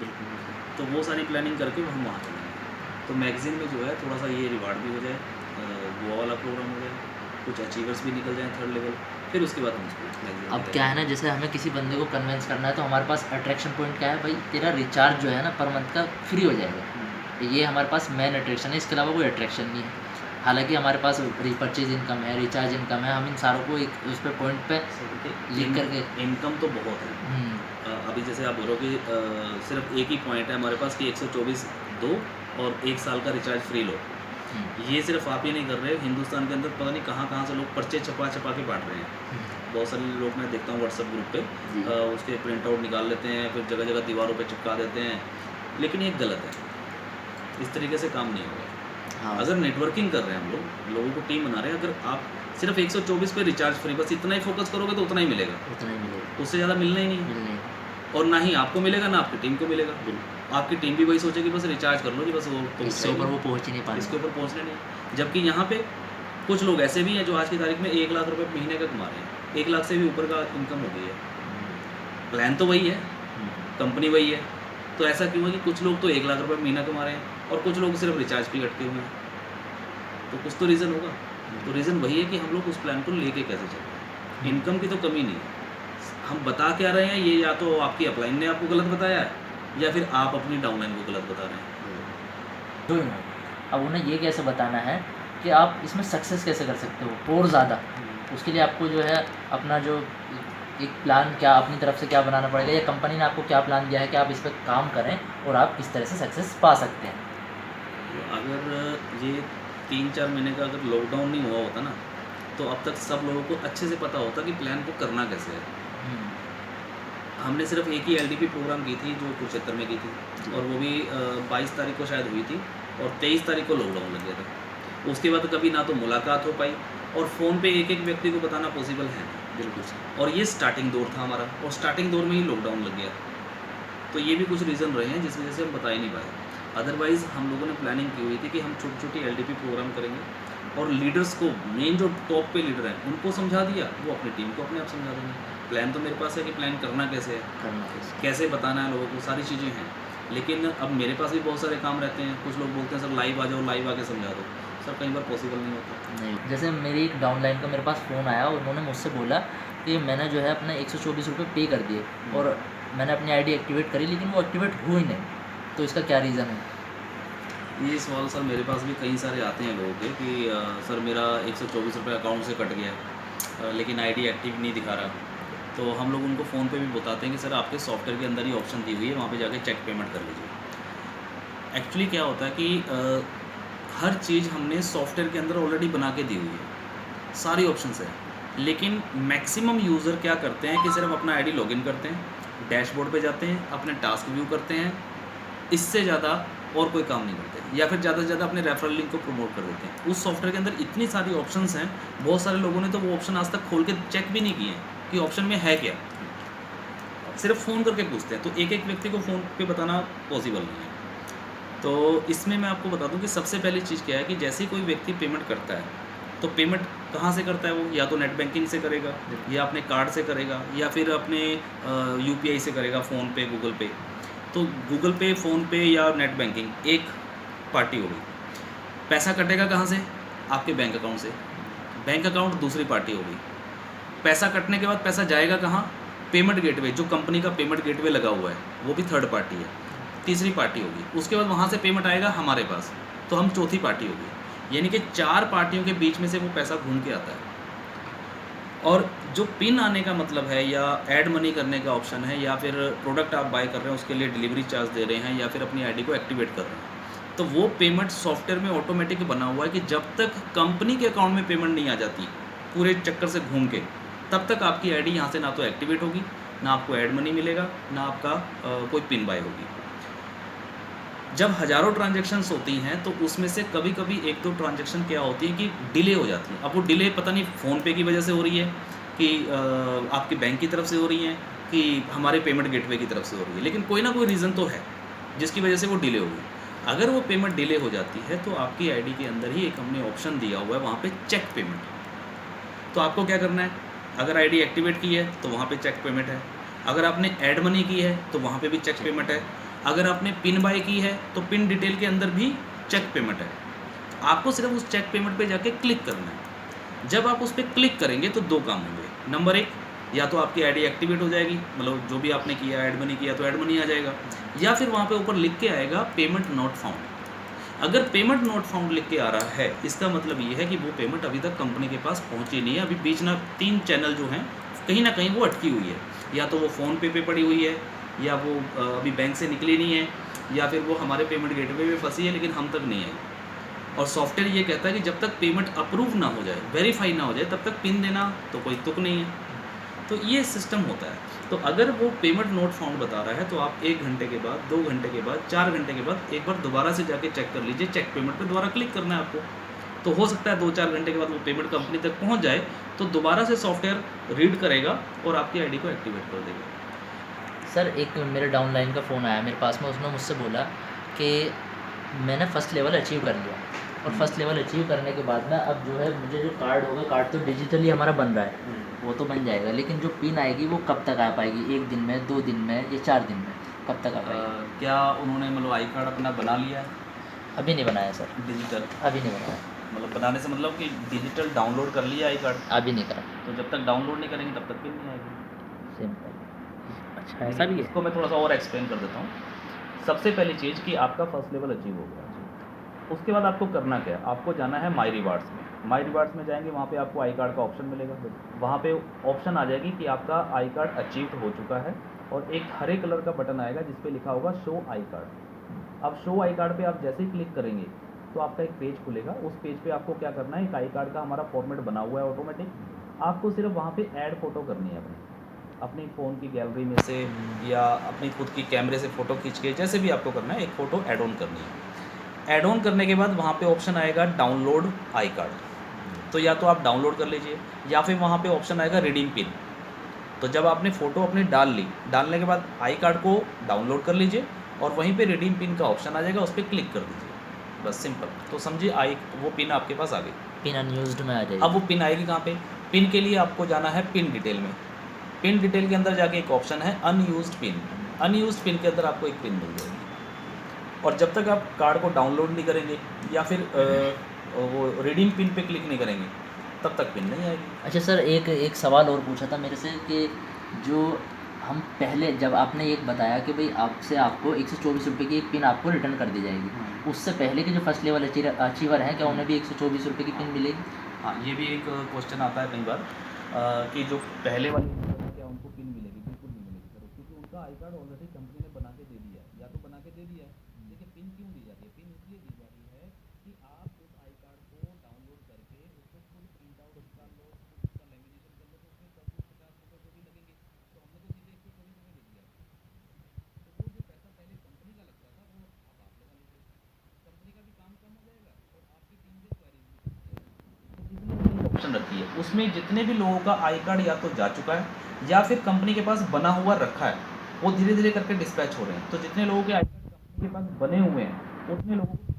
बिल्कुल। तो वो सारी प्लानिंग करके हम वहाँ चलेंगे। तो मैगज़ीन में जो है थोड़ा सा ये रिवार्ड भी हो जाए, गोवा वाला प्रोग्राम हो जाए, कुछ अचीवर्स भी निकल जाएँ थर्ड लेवल, फिर उसके बाद हम उसको मैगज़ीन में अब क्या है लेके ना, जैसे हमें किसी बंदे को कन्विंस करना है तो हमारे पास अट्रैक्शन पॉइंट क्या है भाई, तेरा रिचार्ज जो है ना पर मंथ का फ्री हो जाएगा। ये हमारे पास मेन अट्रैक्शन है, इसके अलावा कोई अट्रैक्शन नहीं है। हालाँकि हमारे पास रीपर्चेज़ इनकम है, रिचार्ज इनकम है, हम इन सारों को एक उस पे पॉइंट पे लिख करके इनकम तो बहुत है। अभी जैसे आप बोल रहे हो कि सिर्फ एक ही पॉइंट है हमारे पास कि 124 दो और 1 साल का रिचार्ज फ्री लो। ये सिर्फ आप ही नहीं कर रहे, हिंदुस्तान के अंदर पता नहीं कहाँ से लोग पर्चे छपा के बांट रहे हैं। बहुत सारे लोग मैं देखता हूँ व्हाट्सएप ग्रुप पे, उसके प्रिंट आउट निकाल लेते हैं, फिर जगह जगह दीवारों पे चिपका देते हैं, लेकिन ये गलत है। इस तरीके से काम नहीं होगा। हाँ। अगर नेटवर्किंग कर रहे हैं हम लोगों को टीम बना रहे हैं, अगर आप सिर्फ 124 पे रिचार्ज फ्री बस इतना ही फोकस करोगे तो उतना ही मिलेगा, उतना ही मिलेगा, उससे ज़्यादा मिलना ही नहीं। मिलने और ना ही आपको मिलेगा ना आपकी टीम को मिलेगा। आपकी टीम भी वही सोचेगी बस रिचार्ज कर लो जी, बस वो तो इससे ऊपर वो पहुँच ही नहीं पाएंगे। इसके ऊपर पहुँचने नहीं। जबकि यहाँ पे कुछ लोग ऐसे भी हैं जो आज की तारीख में 1 लाख रुपए महीने का कमा रहे हैं, 1 लाख से भी ऊपर का इनकम हो गई है। प्लान तो वही है, कंपनी वही है, तो ऐसा क्यों है कि कुछ लोग तो 1 लाख रुपए महीना कमा रहे हैं और कुछ लोग सिर्फ रिचार्ज पे अटके हुए हैं? तो कुछ तो रीज़न होगा। तो रीज़न वही है कि हम लोग उस प्लान को लेके कैसे चल रहे हैं। इनकम की तो कमी नहीं है, हम बता क्या रहे हैं, ये या तो आपकी अपलाइन ने आपको गलत बताया है या फिर आप अपनी डाउनलाइन को गलत बता रहे हैं। अब उन्हें ये कैसे बताना है कि आप इसमें सक्सेस कैसे कर सकते हो और ज़्यादा, उसके लिए आपको जो है अपना जो एक प्लान क्या अपनी तरफ से क्या बनाना पड़ेगा, या कंपनी ने आपको क्या प्लान दिया है कि आप इस पर काम करें और आप किस तरह से सक्सेस पा सकते हैं। तो अगर ये 3-4 महीने का अगर लॉकडाउन नहीं हुआ होता ना, तो अब तक सब लोगों को अच्छे से पता होता कि प्लान को करना कैसे है। हमने सिर्फ एक ही एलडीपी प्रोग्राम की थी जो कुरुक्षेत्र में की थी, और वो भी 22 तारीख को शायद हुई थी और 23 तारीख को लॉकडाउन लग गया था। उसके बाद कभी ना तो मुलाकात हो पाई, और फ़ोन पे एक व्यक्ति को बताना पॉसिबल है नहीं। बिल्कुल। और ये स्टार्टिंग दौर था हमारा, और स्टार्टिंग दौर में ही लॉकडाउन लग गया। तो ये भी कुछ रीज़न रहे हैं जिस वजह से हम बता ही नहीं पाए। अदरवाइज़ हम लोगों ने प्लानिंग की हुई थी कि हम छोटी-छोटी एलडीपी प्रोग्राम करेंगे, और लीडर्स को, मेन जो टॉप पे लीडर हैं उनको समझा दिया, वो अपनी टीम को अपने आप समझा देंगे। प्लान तो मेरे पास है कि प्लान करना कैसे है, कैसे बताना है लोगों को, सारी चीज़ें हैं। लेकिन अब मेरे पास भी बहुत सारे काम रहते हैं। कुछ लोग बोलते हैं सर लाइव आ जाओ, लाइव आके समझा दो। सर कई बार पॉसिबल नहीं होता। नहीं, जैसे मेरी एक डाउनलाइन का मेरे पास फ़ोन आया और उन्होंने मुझसे बोला कि मैंने जो है अपने 124 रुपये पे कर दिए और मैंने अपनी आईडी एक्टिवेट करी, लेकिन वो एक्टिवेट हुई नहीं, तो इसका क्या रीज़न है? ये सवाल सर मेरे पास भी कई सारे आते हैं लोगों के कि सर मेरा 124 रुपये अकाउंट से कट गया, लेकिन आईडी एक्टिव नहीं दिखा रहा। तो हम लोग उनको फ़ोन पे भी बताते हैं कि सर आपके सॉफ्टवेयर के अंदर ही ऑप्शन दी हुई है, वहाँ पे जाके चेक पेमेंट कर लीजिए। एक्चुअली क्या होता है कि हर चीज़ हमने सॉफ्टवेयर के अंदर ऑलरेडी बना के दी हुई है, सारी ऑप्शंस हैं। लेकिन मैक्सिमम यूज़र क्या करते हैं कि सिर्फ अपना आईडी लॉगिन करते हैं, डैशबोर्ड पे जाते हैं, अपने टास्क व्यू करते हैं, इससे ज़्यादा और कोई काम नहीं करते, या फिर ज़्यादा से ज़्यादा अपने रेफरल लिंक को प्रमोट कर देते हैं। उस सॉफ्टवेयर के अंदर इतनी सारी ऑप्शंस हैं, बहुत सारे लोगों ने तो वो ऑप्शन आज तक खोल के चेक भी नहीं किए हैं कि ऑप्शन में है क्या, सिर्फ फ़ोन करके पूछते हैं। तो एक व्यक्ति को फ़ोन पे बताना पॉसिबल नहीं है। तो इसमें मैं आपको बता दूं कि सबसे पहली चीज़ क्या है कि जैसे ही कोई व्यक्ति पेमेंट करता है, तो पेमेंट कहाँ से करता है वो, या तो नेट बैंकिंग से करेगा, या अपने कार्ड से करेगा, या फिर अपने यूपीआई से करेगा, फ़ोन पे, गूगल पे। तो गूगल पे, फ़ोन पे या नेट बैंकिंग एक पार्टी हो गई। पैसा कटेगा कहाँ से? आपके बैंक अकाउंट से। बैंक अकाउंट दूसरी पार्टी हो गई। पैसा कटने के बाद पैसा जाएगा कहाँ? पेमेंट गेटवे, जो कंपनी का पेमेंट गेटवे लगा हुआ है, वो भी थर्ड पार्टी है, तीसरी पार्टी होगी। उसके बाद वहाँ से पेमेंट आएगा हमारे पास, तो हम चौथी पार्टी होगी। यानी कि 4 पार्टियों के बीच में से वो पैसा घूम के आता है। और जो पिन आने का मतलब है, या ऐड मनी करने का ऑप्शन है, या फिर प्रोडक्ट आप बाय कर रहे हैं उसके लिए डिलीवरी चार्ज दे रहे हैं, या फिर अपनी आईडी को एक्टिवेट कर रहे हैं, तो वो पेमेंट सॉफ्टवेयर में ऑटोमेटिक बना हुआ है कि जब तक कंपनी के अकाउंट में पेमेंट नहीं आ जाती पूरे चक्कर से घूम के, तब तक आपकी आईडी यहाँ से ना तो एक्टिवेट होगी, ना आपको ऐड मनी मिलेगा, ना आपका कोई पिन बाय होगी। जब हज़ारों ट्रांजैक्शंस होती हैं तो उसमें से कभी कभी 1-2 ट्रांजैक्शन क्या होती है कि डिले हो जाती है। अब वो डिले पता नहीं फ़ोन पे की वजह से हो रही है, कि आपके बैंक की तरफ से हो रही हैं, कि हमारे पेमेंट गेटवे की तरफ से हो रही है, लेकिन कोई ना कोई रीज़न तो है जिसकी वजह से वो डिले हो गई। अगर वो पेमेंट डिले हो जाती है तो आपकी आईडी के अंदर ही एक हमने ऑप्शन दिया हुआ है, वहाँ पे चेक पेमेंट। तो आपको क्या करना है, अगर आईडी एक्टिवेट की है तो वहाँ पे चेक पेमेंट है, अगर आपने ऐड मनी की है तो वहाँ पे भी चेक पेमेंट है, अगर आपने पिन बाय की है तो पिन डिटेल के अंदर भी चेक पेमेंट है, आपको सिर्फ उस चेक पेमेंट पे जाके क्लिक करना है। जब आप उस पर क्लिक करेंगे तो दो काम होंगे। नंबर एक, या तो आपकी आईडी एक्टिवेट हो जाएगी, मतलब जो भी आपने किया ऐड मनी किया तो ऐड मनी आ जाएगा, या फिर वहाँ पे ऊपर लिख के आएगा पेमेंट नॉट फाउंड। अगर पेमेंट नॉट फाउंड लिख के आ रहा है, इसका मतलब ये है कि वो पेमेंट अभी तक कंपनी के पास पहुँची नहीं है। अभी बीच ना 3 चैनल जो हैं कहीं ना कहीं वो अटकी हुई है, या तो वो फ़ोन पे पड़ी हुई है, या वो अभी बैंक से निकली नहीं है, या फिर वो हमारे पेमेंट गेटवे में फंसी है लेकिन हम तक नहीं आई। और सॉफ्टवेयर ये कहता है कि जब तक पेमेंट अप्रूव ना हो जाए, वेरीफाई ना हो जाए, तब तक पिन देना तो कोई तुक नहीं है। तो ये सिस्टम होता है। तो अगर वो पेमेंट नोट फाउंड बता रहा है तो आप 1 घंटे के बाद, 2 घंटे के बाद, 4 घंटे के बाद एक बार दोबारा से जाके चेक कर लीजिए। चेक पेमेंट पे दोबारा क्लिक करना है आपको, तो हो सकता है 2-4 घंटे के बाद वो पेमेंट कंपनी तक पहुंच जाए, तो दोबारा से सॉफ्टवेयर रीड करेगा और आपकी आईडी को एक्टिवेट कर देगा। सर एक मेरे डाउनलाइन का फ़ोन आया मेरे पास में, उसने मुझसे बोला कि मैंने फ़र्स्ट लेवल अचीव कर लिया, और फर्स्ट लेवल अचीव करने के बाद में अब जो है मुझे जो कार्ड होगा, कार्ड तो डिजिटली हमारा बन रहा है, वो तो बन जाएगा, लेकिन जो पिन आएगी वो कब तक आ पाएगी? 1 दिन में, 2 दिन में, या 4 दिन में, कब तक आ पाएगी? क्या उन्होंने मतलब आई कार्ड अपना बना लिया है? अभी नहीं बनाया सर, डिजिटल अभी नहीं बनाया। मतलब बनाने से मतलब कि डिजिटल डाउनलोड कर लिया आई कार्ड? अभी नहीं करा। तो जब तक डाउनलोड नहीं करेंगे तब तक पिन नहीं आएगी। सिंपल। अच्छा ऐसा भी है? इसको मैं थोड़ा सा और एक्सप्लेन कर देता हूँ। सबसे पहली चीज़ कि आपका फर्स्ट लेवल अचीव हो गया, उसके बाद आपको करना क्या है? आपको जाना है माई रिवार्ड्स में। माई रिवार्ड्स में जाएंगे, वहाँ पे आपको आई कार्ड का ऑप्शन मिलेगा। वहाँ पे ऑप्शन आ जाएगी कि आपका आई कार्ड अचीव्ड हो चुका है, और एक हरे कलर का बटन आएगा जिस पे लिखा होगा शो आई कार्ड। अब शो आई कार्ड पे आप जैसे ही क्लिक करेंगे तो आपका एक पेज खुलेगा। उस पेज पे आपको क्या करना है, एक आई कार्ड का हमारा फॉर्मेट बना हुआ है ऑटोमेटिक, आपको सिर्फ वहाँ पे ऐड फ़ोटो करनी है अपनी फ़ोन की गैलरी में से, या अपनी खुद की कैमरे से फ़ोटो खींच के, जैसे भी आपको करना है, एक फ़ोटो ऐड ऑन करनी है। ऐड ऑन करने के बाद वहाँ पे ऑप्शन आएगा डाउनलोड आई कार्ड। तो या तो आप डाउनलोड कर लीजिए, या फिर वहाँ पे ऑप्शन आएगा रिडीम पिन। तो जब आपने फ़ोटो अपनी डाल ली, डालने के बाद आई कार्ड को डाउनलोड कर लीजिए, और वहीं पे रिडीम पिन का ऑप्शन आ जाएगा, उस पर क्लिक कर दीजिए, बस सिंपल। तो समझिए वो पिन आपके पास आ गई। पिन अनयूज्ड में आ जाएगी। अब वो पिन आएगी कहाँ पे? पिन के लिए आपको जाना है पिन डिटेल में। पिन डिटेल के अंदर जाके एक ऑप्शन है अनयूज्ड पिन। अनयूज्ड पिन के अंदर आपको एक पिन मिल जाएगी, और जब तक आप कार्ड को डाउनलोड नहीं करेंगे या फिर वो रिडीम पिन पे क्लिक नहीं करेंगे, तब तक पिन नहीं आएगी। अच्छा सर, एक सवाल और पूछा था मेरे से कि जो हम पहले जब आपने एक बताया कि भाई आपको 124 रुपये की एक पिन आपको रिटर्न कर दी जाएगी, उससे पहले के जो फर्स्ट लेवल अचीवर हैं, क्या उन्हें भी 124 रुपये की पिन मिलेगी? हाँ, ये भी एक क्वेश्चन आता है कई बार कि जो पहले वाले क्या उनको पिन मिलेगी? बिल्कुल नहीं मिलेगी सर, क्योंकि उनका आई कार्ड ऑलरेडी कंपनी ने बना के दे दिया है, या तो बना के दे दिया है। देखिए पिन क्यों दी जाती है? पिन इसलिए दी जाती है कि आप उस आई कार्ड को डाउनलोड करके उसको खुद प्रिंट आउट निकाल लो, उसका लेमिनेशन कर लो, तो उसमें 50 रुपये जो भी लगेंगे, तो हमने तो सीधे 124 रुपये दे दिया। तो वो जो पैसा पहले कंपनी का लगता था वो अब आप लगा लीजिए, कंपनी का भी काम कम हो जाएगा और आपकी टीम के क्वेरीज भी कम हो जाएगा। ऑप्शन रखी है, उसमें जितने भी लोगों का आई कार्ड या तो जा चुका है या फिर कंपनी के पास बना हुआ रखा है, वो धीरे धीरे करके डिस्पैच हो रहे हैं। तो जितने लोगों के आई कार्ड कंपनी के पास बने हुए हैं, उतने लोगों को